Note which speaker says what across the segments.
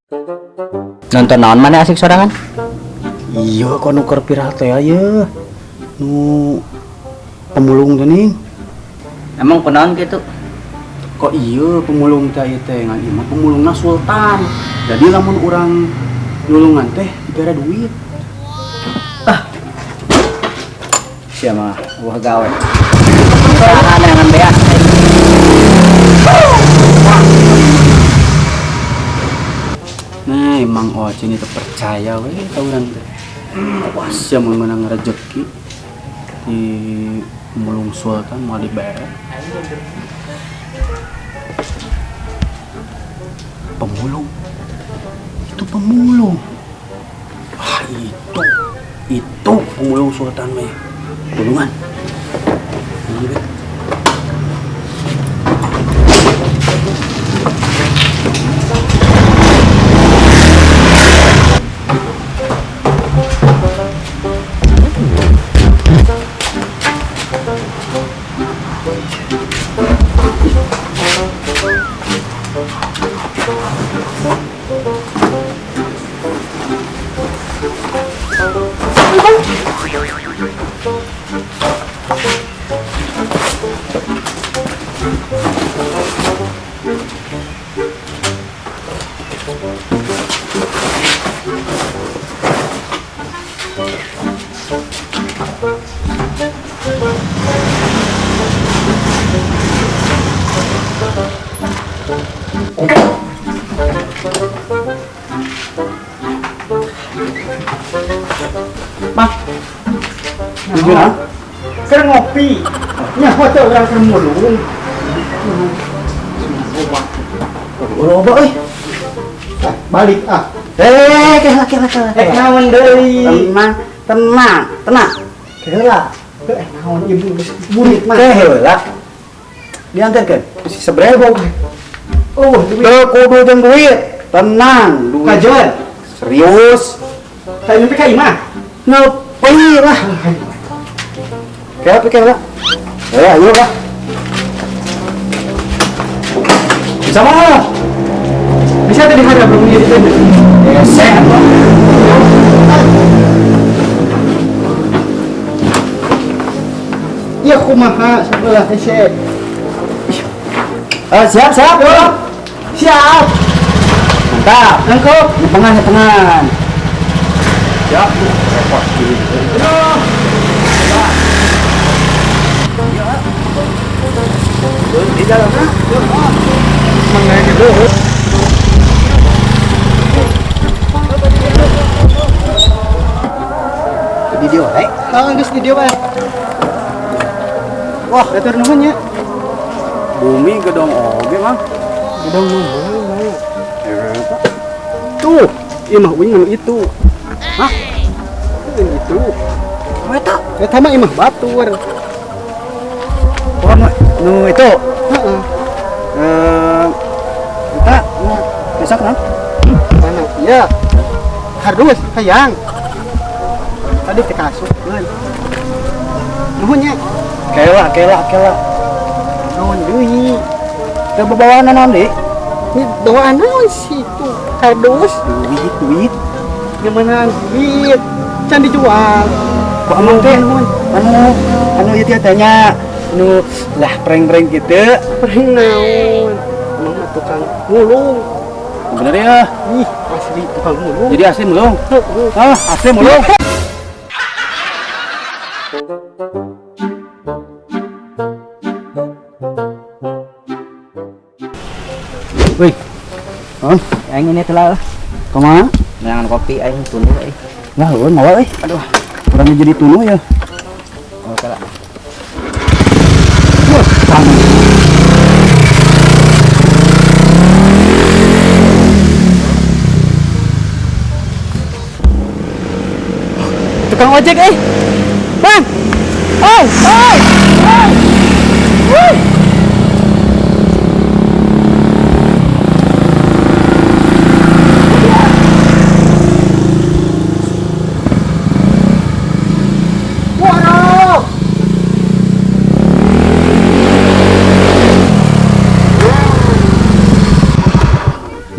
Speaker 1: Nonton naon mana asik sorangan?
Speaker 2: Iya kok nuker pirate aja nu pemulung tuh nih.
Speaker 1: Emang kunaon gitu?
Speaker 2: Kok iya pemulung teh teh ngan imah pemulungna sultan. Jadi lamun orang nulungan teh dibere duit.
Speaker 1: Sia mah wah gawe. Sorangan dengan beas.
Speaker 2: Nah emang Ocin itu percaya weh ka urang teh. Awas ya mun menang rezeki di pemulung sultan mau dibere. Pemulung itu pemulung. Wah itu pemulung sultan mah. Pulungan. Ini deh. Mah, gimana? Kan ngopi. Nya hotel orang pemulung. Loba euy. Balik ah. Naon deui? Tenang. Heula. Naon ibu burit mah.
Speaker 1: Heula.
Speaker 2: Diantarkeun. Seberebo. Oh, kudu jeung duit. Tenang, duit. Kajuan. Serius. Tanya sampai ka imah. Ngopi lah. Kayak apa lah? Ayo lah. Bisa mana? Bisa tadi ada belum jadi tadi. Sehat lah. Iya kumaha sebelah teh. Siap. Siap. Mantap. Nangkep. Tangan. Siap. Repot gitu. Di dalam mana gitu. Video geus video bae. Wah, datur nuhun nya. Bumi gedong oge mah. Gedong nuhun. Tuh, imah uing itu. Hah? Itu. Eta mah imah batur. Oh, nu itu. Heeh. Kita besok kan? Mana? Iya. Harus hayang. Tadi kita kasupkeun. Nuhun nya. Kela. Nuhun deui. Teu babawaan naon deui? Ini doa naon situ? Harus duit. Gimana duit? Can dijual. Kok amang teh anu ieu teh tanya nu lah prank gitu. Prank naon? Emang mah tukang mulung. Bener ya? Ih, asli tukang mulung. Jadi asli mulung? Asli mulung. Wih.
Speaker 1: Aing ini telah
Speaker 2: Kemana?
Speaker 1: neangan kopi aing tunu euy.
Speaker 2: Nah, ulun mau euy. Aduh. Kurang jadi tunu ya.
Speaker 1: Oh, kala.
Speaker 2: Tukang ojek Bang. Oi.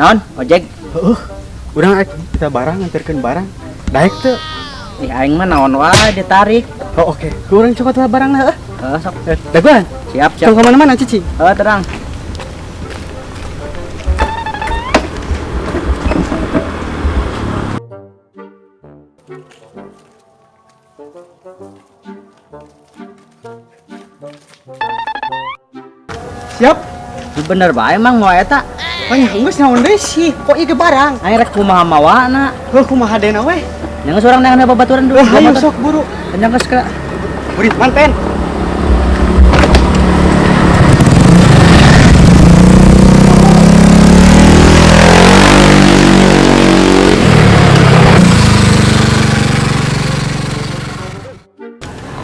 Speaker 1: Naon? Ojek?
Speaker 2: Heeh. Urang kita barang nganterkeun barang. Daek teu.
Speaker 1: Ih aing mah naon wae ditarik.
Speaker 2: Oh oke. Urang cokot lah barangna heuh.
Speaker 1: Sok.
Speaker 2: Daguan.
Speaker 1: Siap,
Speaker 2: Siap ka mana-mana cicing.
Speaker 1: Terang.
Speaker 2: Siap.
Speaker 1: Bener bae emang moal eta.
Speaker 2: Nya geus naon deui sih? Kok ieu barang?
Speaker 1: Aing rek kumaha mawana.
Speaker 2: Heuh kumaha dena we?
Speaker 1: Yang seorang dengan babaturan dulu.
Speaker 2: Hayu sok buru.
Speaker 1: Panjang geus ka.
Speaker 2: Beri manten.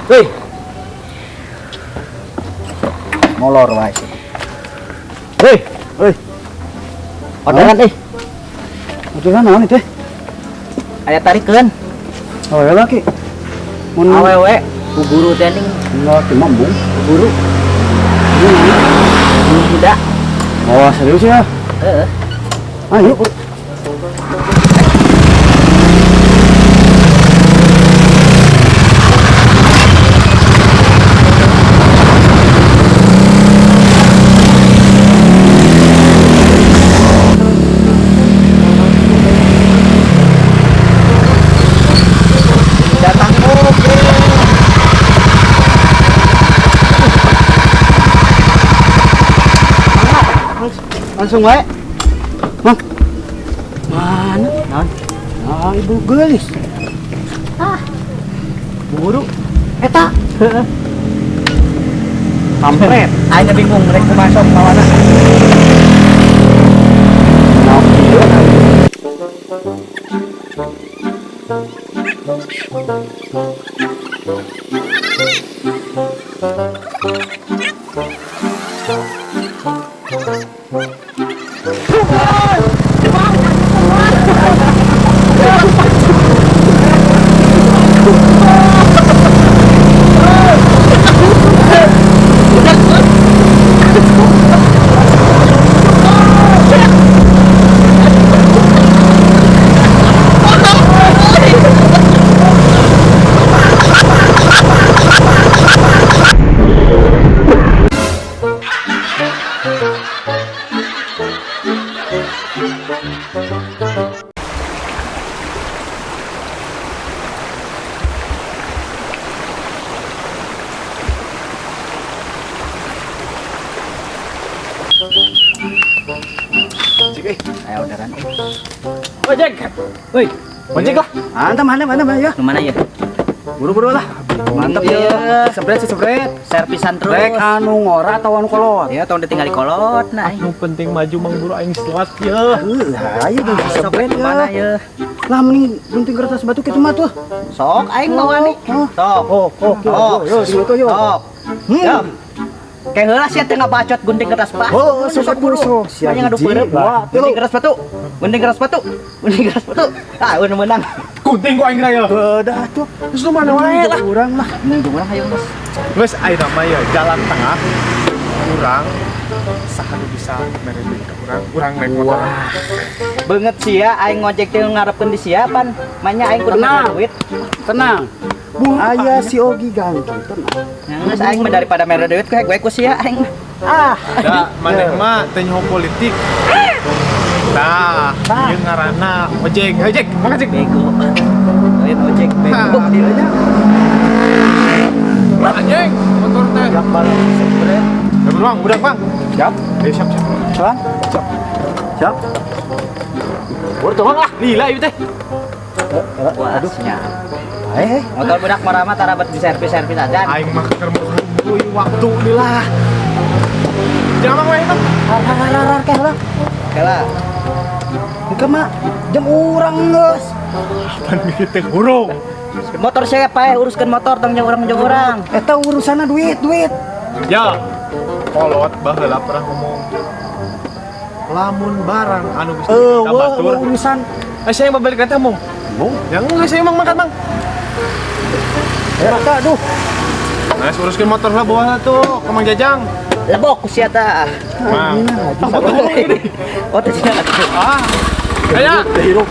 Speaker 1: Woi. Molor wae sih. Woi. Orderan euy.
Speaker 2: Orderan naon teh?
Speaker 1: Aya tarikeun.
Speaker 2: Oh ya laki. Mun
Speaker 1: Awewe ku guru teh ning
Speaker 2: enggak mambung.
Speaker 1: guru. Guru kuda.
Speaker 2: Oh serius ya?
Speaker 1: Heeh.
Speaker 2: Ayo.
Speaker 1: Datang oke.
Speaker 2: Langsung wae. Mang.
Speaker 1: Mana? Naon?
Speaker 2: Ah, ibu gelis.
Speaker 1: Guru. Eta. Heeh.
Speaker 2: Kampret.
Speaker 1: Aing bingung rek masuk mawana. Ayo orderan.
Speaker 2: Ojek.
Speaker 1: Woi,
Speaker 2: Ojek lah. Mantap ya.
Speaker 1: kemana ya?
Speaker 2: Buru-buru lah. Mantap ya. Sepret.
Speaker 1: Servisan terus.
Speaker 2: Rek anu ngora atau anu kolot.
Speaker 1: Ya, tong ditinggali kolot nah.
Speaker 3: Anu penting maju mang buru aing selat ya.
Speaker 2: Ayo dong sepret
Speaker 1: Kemana
Speaker 2: ya.
Speaker 1: ya?
Speaker 2: Lah mending gunting kertas batu kitu mah tuh.
Speaker 1: Sok aing mau ani. Sok.
Speaker 2: Yo, yo.
Speaker 1: Sok. Ya. Kayak heula sia teh ngabacot gunting kertas batu.
Speaker 2: Oh, sok buru.
Speaker 1: Sia ngadu peureup. Gunting kertas batu. Gunting kertas batu. Ah, udah menang.
Speaker 3: Kunting kok aing raya.
Speaker 2: Udah tuh. Terus lu mana wae lah. Urang lah.
Speaker 1: Urang hayang Mas.
Speaker 3: Geus ayeuna mah ya jalan tengah. Urang sakadu bisa merebut ka urang naik motor.
Speaker 1: Beungeut sia aing ngojek teh ngarepkeun di siapan. Manya aing kudu
Speaker 2: Tenang.
Speaker 1: duit.
Speaker 2: Tenang. Aya si Ogi ganteng, tenang.
Speaker 1: Geus aing mah daripada mere duit gue ku sia aing.
Speaker 3: Da maneh mah teh nyoho politik. Tah, ieu ngaranna ojek, makasih.
Speaker 1: Bego. Lain ojek bego
Speaker 3: Ah.
Speaker 1: dieu nya.
Speaker 3: Anjing, motor teh.
Speaker 2: Siap balik. Sepret.
Speaker 3: Ya beruang, budak bang.
Speaker 2: Siap.
Speaker 3: Ayo siap.
Speaker 2: Jalan. Siap.
Speaker 3: Buru tolong lah, lila ieu teh.
Speaker 1: Wah, aduh nya.
Speaker 2: Hei.
Speaker 1: Motor budak marah mah tara bet di servis-servis aja.
Speaker 3: Aing mah keur buru waktu deui lah. Jangan mang we itu.
Speaker 2: Rar keh lah.
Speaker 1: Oke lah.
Speaker 2: Engke mah jam urang geus.
Speaker 3: Pan mikir teh burung.
Speaker 1: Motor siapa uruskan motor tong jeung urang.
Speaker 2: Eta urusanna duit.
Speaker 3: Ya, kolot baheula pernah ngomong lamun barang anu geus dibatur.
Speaker 2: Urusan.
Speaker 3: Saya yang balik teh mong. Yang enggak saya emang makan, Bang.
Speaker 2: Raka aduh.
Speaker 3: Nah, uruskeun motor lah bawa tuh ke Mang Jajang.
Speaker 1: Lebok ku sia tah.
Speaker 3: Mang.
Speaker 1: Oh, teh sia.
Speaker 3: Ah, Ayo.
Speaker 2: Hero.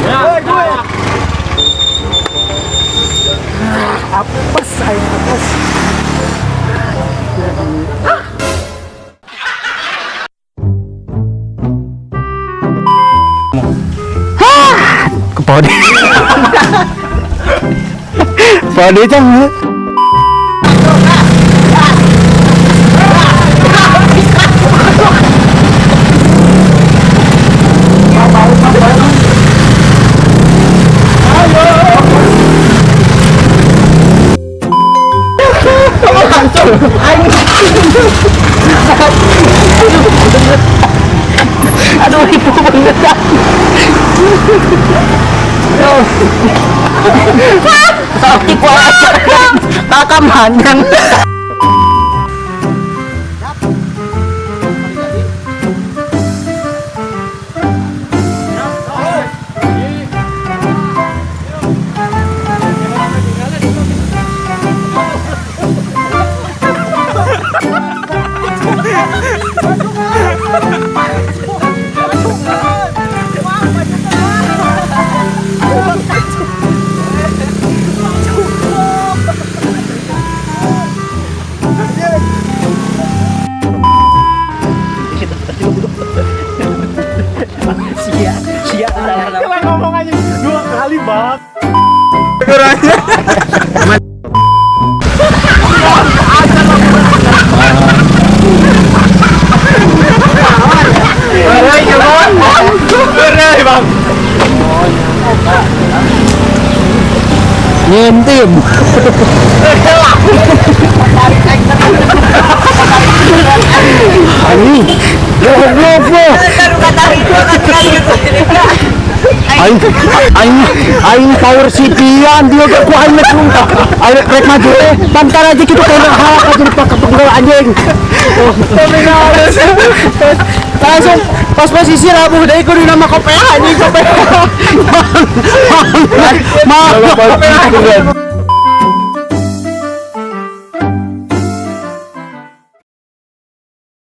Speaker 3: Ya.
Speaker 2: Apes aing apes. Kepode. Pode jam. Aduh, ibu banget. Sakit banget. Kakak manjang.
Speaker 1: Sia.
Speaker 3: Kita ngomong aja 2 kali, Bang. Berai, Bang.
Speaker 2: Nyentim. Ani, goblok. Aing power city-an dia ke ku aing nungka. Aing rek maju pantar aja kita tolong halak aja di pakai tunggal anjing. Langsung pas posisi rabuh deui kudu nama kopea anjing kopea. Maaf.